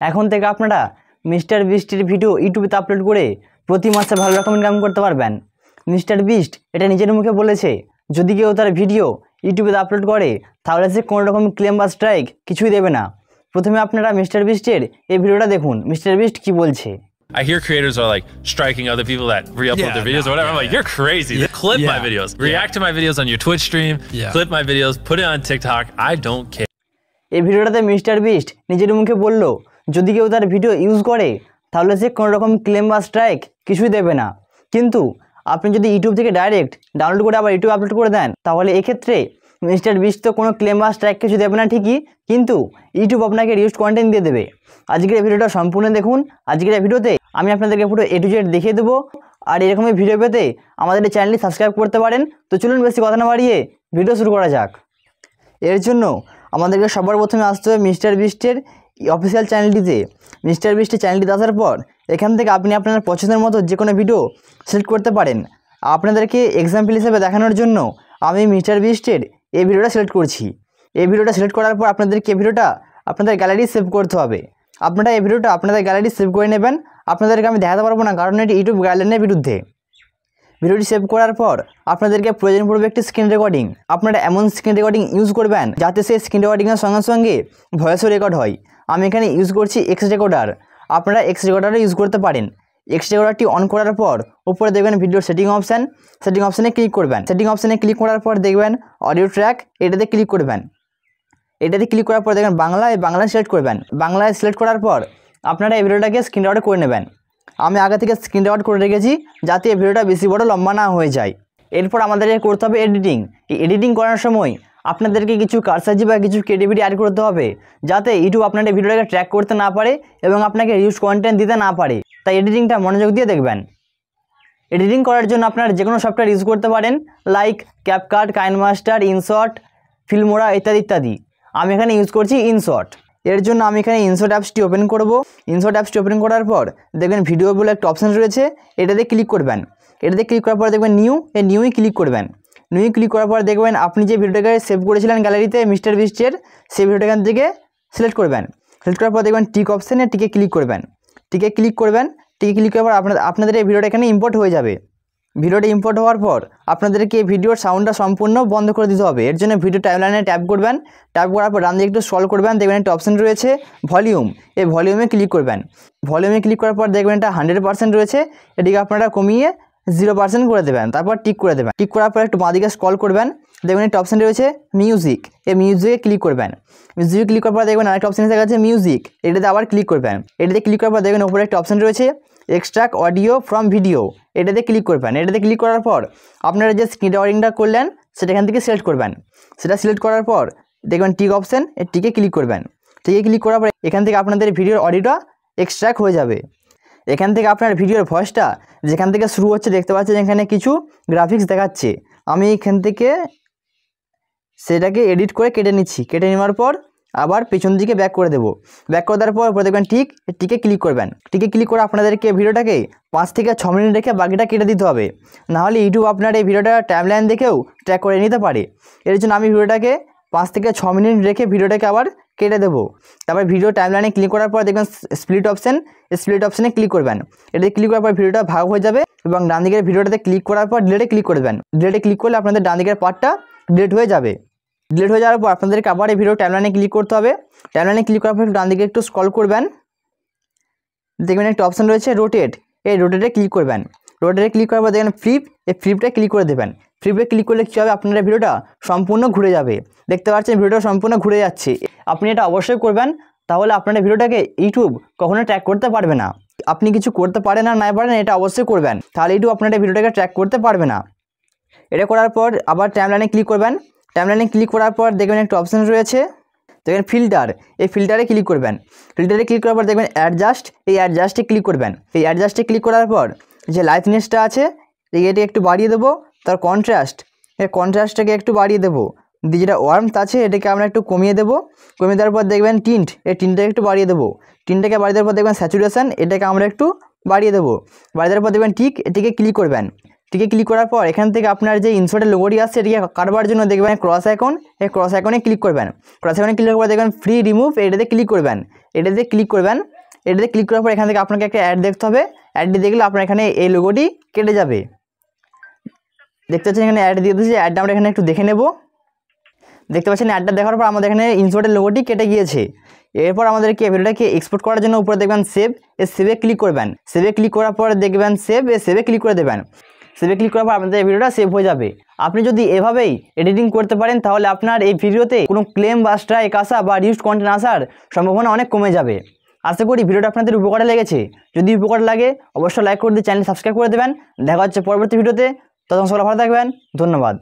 এখন থেকে আপনারা মিস্টার বিস্টের ভিডিও ইউটিউবে আপলোড করে প্রতি মাসে ভালো রকম ইনকাম করতে পারবেন। মিস্টার বিস্ট এটা নিজের মুখে বলেছে, যদি কেউ তার ভিডিও ইউটিউবে আপলোড করে তাহলে সে কোনো রকম ক্লেম বা স্ট্রাইক কিছুই দেবে না। প্রথমে আপনারা মিস্টার বিস্টের এই ভিডিওটা দেখুন, মিস্টার বিস্ট কি বলছে। I hear creators are like striking other people that re-upload their videos or whatever. I'm like, you're crazy. Clip my videos. React to my videos on your Twitch stream. Clip my videos. Put it on TikTok. I don't care. এই ভিডিওটাতে mister beast নিজের মুখে বলল, যদি কেউ তার video use করে তাহলে সে কোনো রকম ক্লেম বা স্ট্রাইক কিছুই দেবে না। কিন্তু আপনি যদি ইউটিউব থেকে ডাইরেক্ট ডাউনলোড করে আবার ইউটিউব আপলোড করে দেন তাহলে এক্ষেত্রে মিস্টার বিস্ট তো কোনো ক্লেম বা স্ট্রাইক কিছু দেবে না ঠিকই, কিন্তু ইউটিউব আপনাকে রিউজ কন্টেন্ট দিয়ে দেবে। আজকের ভিডিওটা সম্পূর্ণ দেখুন। আজকের ভিডিওতে আমি আপনাদেরকে পুরো A to Z দেখিয়ে দেবো। আর এরকমই ভিডিও পেতে আমাদের এই চ্যানেলটি সাবস্ক্রাইব করতে পারেন। তো চলুন বেশি কথা না বাড়িয়ে ভিডিও শুরু করা যাক। এর জন্য আমাদেরকে সবার প্রথমে আসতে হবে মিস্টার বিস্টের অফিসিয়াল চ্যানেলটিতে। মিস্টার বিস্টের চ্যানেলটিতে আসার পর এখান থেকে আপনি আপনার পছন্দের মতো যে কোনো ভিডিও সিলেক্ট করতে পারেন। আপনাদেরকে এক্সাম্পল হিসেবে দেখানোর জন্য আমি মিস্টার বিস্টের এই ভিডিওটা সিলেক্ট করছি। এই ভিডিওটা সিলেক্ট করার পর আপনাদেরকে এই ভিডিওটা আপনাদের গ্যালারি সেভ করতে হবে। আপনারা এই ভিডিওটা আপনাদের গ্যালারি সেভ করে নেবেন। আপনাদেরকে আমি দেখাতে পারবো না, কারণ এটি ইউটিউব গাইডলাইনের বিরুদ্ধে। ভিডিওটি সেভ করার পর আপনাদেরকে প্রয়োজন পড়বে একটি স্ক্রিন রেকর্ডিং। আপনারা এমন স্ক্রিন রেকর্ডিং ইউজ করবেন যাতে সেই স্ক্রিন রেকর্ডিংয়ের সঙ্গে সঙ্গে ভয়েসও রেকর্ড হয়। আমি এখানে ইউজ করছি এক্স রেকর্ডার। আপনারা এক্স রেকর্ডারও ইউজ করতে পারেন। এক্স রেকর্ডারটি অন করার পর উপরে দেখবেন ভিডিওর সেটিং অপশানে ক্লিক করবেন। সেটিং অপশানে ক্লিক করার পর দেখবেন অডিও ট্র্যাক, এটাতে ক্লিক করবেন। এটাতে ক্লিক করার পর দেখবেন বাংলায় সিলেক্ট করবেন। বাংলায় সিলেক্ট করার পর আপনারা এই ভিডিওটাকে স্ক্রিন রেকর্ড করে নেবেন। আমি আগে থেকে স্ক্রিন রেকর্ড করে রেখেছি যাতে এই ভিডিওটা বেশি বড় লম্বা না হয়ে যায়। এরপর আমাদেরকে করতে হবে এডিটিং। এই এডিটিং করার সময় আপনাদেরকে কিছু কারসাজি বা কিছু ক্রিয়েটিভিটি অ্যাড করতে হবে যাতে ইউটিউব আপনার এই ভিডিওটাকে ট্র্যাক করতে না পারে এবং আপনাকে রিউজ কন্টেন্ট দিতে না পারে। তাই এডিটিংটা মনোযোগ দিয়ে দেখবেন। এডিটিং করার জন্য আপনারা যে কোনো সফটওয়্যার ইউজ করতে পারেন, like CapCut, KineMaster, InShot, Filmora ইত্যাদি ইত্যাদি। আমি এখানে ইউজ করছি ইনশট। এর জন্য আমি এখানে ইনশট অ্যাপসটি ওপেন করব। ইনশট অ্যাপসটি ওপেন করার পর দেখবেন ভিডিও বলে একটা অপশান রয়েছে, এটাতে ক্লিক করবেন। এটাতে ক্লিক করার পর দেখবেন নিউই ক্লিক করবেন। নিউই ক্লিক করার পর দেখবেন আপনি যে ভিডিওটাকে সেভ করেছিলেন গ্যালারিতে মিস্টার বিস্টের, সেই ভিডিওটা এখান থেকে সিলেক্ট করবেন। সিলেক্ট করার পর দেখবেন টিক অপশানে টিকে ক্লিক করবেন। টিকে ক্লিক করার পর আপনাদের এই ভিডিওটা এখানে ইম্পোর্ট হয়ে যাবে। ভিডিওটা ইম্পোর্ট হওয়ার পর আপনাদেরকে ভিডিওর সাউন্ডটা সম্পূর্ণ বন্ধ করে দিতে হবে। এর জন্য ভিডিও টাইমলাইনে ট্যাপ করবেন। ট্যাপ করার পর ডান দিকে একটু স্ক্রল করবেন, দেখবেন একটা অপশান রয়েছে ভলিউম। এই ভলিউমে ক্লিক করবেন। ভলিউমে ক্লিক করার পর দেখবেন এটা 100% রয়েছে, এটিকে আপনারা কমিয়ে 0% করে দেবেন। তারপর টিক করে দেবেন। টিক করার পর একটু বাঁ দিকে স্ক্রল করবেন, দেখবেন একটা অপশান রয়েছে মিউজিক। এই মিউজিকে ক্লিক করবেন। মিউজিকে ক্লিক করার পর দেখবেন আরেকটা অপশান এসে গেছে মিউজিক, এটাতে আবার ক্লিক করবেন। এটাতে ক্লিক করার পর দেখবেন ওপরে একটা অপশান রয়েছে এক্সট্রাক্ট অডিও ফ্রম ভিডিও, এটাতে ক্লিক করবেন। এটাতে ক্লিক করার পর আপনারা যে স্ক্রিন রেকর্ডিংটা করলেন সেটা এখান থেকে সিলেক্ট করবেন। সেটা সিলেক্ট করার পর দেখবেন টিক অপশান, টিকে ক্লিক করবেন। টিকে ক্লিক করার পর এখান থেকে আপনাদের ভিডিওর অডিওটা এক্সট্রাক্ট হয়ে যাবে। এখান থেকে আপনার ভিডিওর ভয়েসটা যেখান থেকে শুরু হচ্ছে দেখতে পাচ্ছেন এখানে কিছু গ্রাফিক্স দেখাচ্ছে। আমি এখান থেকে সেটাকে এডিট করে কেটে নিচ্ছি। কেটে নেওয়ার পর আবার পেছন দিকে ব্যাক করে দেবো। ব্যাক করে দেওয়ার পর দেখবেন টিকে ক্লিক করবেন। টিকে ক্লিক করে আপনাদেরকে ভিডিওটাকে 5 থেকে 6 মিনিট রেখে বাকিটা কেটে দিতে হবে, নাহলে ইউটিউব আপনার এই ভিডিওটা টাইমলাইন দেখেও ট্র্যাক করে নিতে পারে। এর জন্য আমি ভিডিওটাকে 5 থেকে 6 মিনিট রেখে ভিডিওটাকে আবার কেটে দেবো। তারপর ভিডিও টাইমলাইনে ক্লিক করার পর দেখবেন স্প্লিট অপশানে ক্লিক করবেন। এটাতে ক্লিক করার পর ভিডিওটা ভাগ হয়ে যাবে এবং ডান দিকের ভিডিওটাতে ক্লিক করার পর ডিলেটে ক্লিক করবেন। ডিলেটে ক্লিক করলে আপনাদের ডান দিকের পার্টটা ডিলেট হয়ে যাবে। ডিলিট হয়ে যাওয়ার পর আপনাদেরকে আবার এই ভিডিও টাইমলাইনে ক্লিক করতে হবে। টাইমলাইনে ক্লিক করার পর ডান দিকে একটু স্ক্রল করবেন, দেখবেন একটা অপশান রয়েছে রোটেট। এই রোটেটে ক্লিক করবেন। রোটেটে ক্লিক করার পর দেখবেন ফ্লিপ, এই ফ্লিপটা ক্লিক করে দেবেন। ফ্লিপে ক্লিক করলে কী হবে, আপনার ভিডিওটা সম্পূর্ণ ঘুরে যাবে। দেখতে পাচ্ছেন ভিডিওটা সম্পূর্ণ ঘুরে যাচ্ছে। আপনি এটা অবশ্যই করবেন, তাহলে আপনার ভিডিওটাকে ইউটিউব কখনো ট্র্যাক করতে পারবে না। আপনি কিছু করতে পারেন আর নাই পারেন, এটা অবশ্যই করবেন, তাহলে ইউটিউব আপনার ভিডিওটাকে ট্র্যাক করতে পারবে না। এটা করার পর আবার টাইমলাইনে ক্লিক করবেন। টাইমলাইনে ক্লিক করার পর দেখবেন একটা অপশান রয়েছে, দেখবেন ফিল্টার। এই ফিল্টারে ক্লিক করবেন। ফিল্টারে ক্লিক করার পর দেখবেন অ্যাডজাস্ট, এই অ্যাডজাস্টে ক্লিক করবেন। এই অ্যাডজাস্টে ক্লিক করার পর যে লাইটনেসটা আছে এটি একটু বাড়িয়ে দেবো। তার কন্ট্রাস্টটাকে একটু বাড়িয়ে দেবো। দিয়ে যেটা ওয়ার্মথ আছে এটাকে আমরা একটু কমিয়ে দেবো। কমিয়ে দেওয়ার পর দেখবেন টিন্ট, এই টিন্টটাকে একটু বাড়িয়ে দেবো। টিন্টটাকে বাড়িয়ে দেওয়ার পর দেখবেন স্যাচুরেশন, এটাকে আমরা একটু বাড়িয়ে দেবো। বাড়িয়ে দেওয়ার পর দেখবেন এটিকে ক্লিক করবেন। টিকে ক্লিক করার পর এখান থেকে আপনার যে ইনশটের লোগোটি আসছে এটিকে কাটবার জন্য দেখবেন ক্রস আইকন, এই ক্রস আইকনে ক্লিক করবেন। ক্রস আইকনে ক্লিক করার পর দেখবেন ফ্রি রিমুভ, এটাতে ক্লিক করবেন। এটাতে ক্লিক করবেন। এটাতে ক্লিক করার পর এখান থেকে আপনাকে একটা অ্যাড দেখতে হবে। অ্যাডটি দেখলে আপনার এখানে এই লোগোটি কেটে যাবে। দেখতে পাচ্ছেন এখানে অ্যাড দিয়ে দিয়েছে, অ্যাডটা আমরা এখানে একটু দেখে নেব। দেখতে পাচ্ছেন অ্যাডটা দেখার পর আমাদের এখানে ইনসার্টের লোগোটি কেটে গিয়েছে। এরপর আমাদেরকে ভিডিওটাকে এক্সপোর্ট করার জন্য উপরে দেখবেন সেভ, সেভে ক্লিক করবেন। সেভে ক্লিক করার পর দেখবেন সেভে ক্লিক করে দেবেন। সেভে ক্লিক করার পর আপনাদের ভিডিওটা সেভ হয়ে যাবে। আপনি যদি এভাবেই এডিটিং করতে পারেন তাহলে আপনার এই ভিডিওতে কোনো ক্লেম বা স্ট্রাইক আসা বা রিউজড কন্টেন্ট আসার সম্ভাবনা অনেক কমে যাবে। আশা করি ভিডিওটা আপনাদের উপকারে লেগেছে। যদি উপকার লাগে অবশ্যই লাইক করে দিয়ে চ্যানেল সাবস্ক্রাইব করে দেবেন। দেখা হচ্ছে পরবর্তী ভিডিওতে। ততক্ষণ সবাই ভালো থাকবেন। ধন্যবাদ।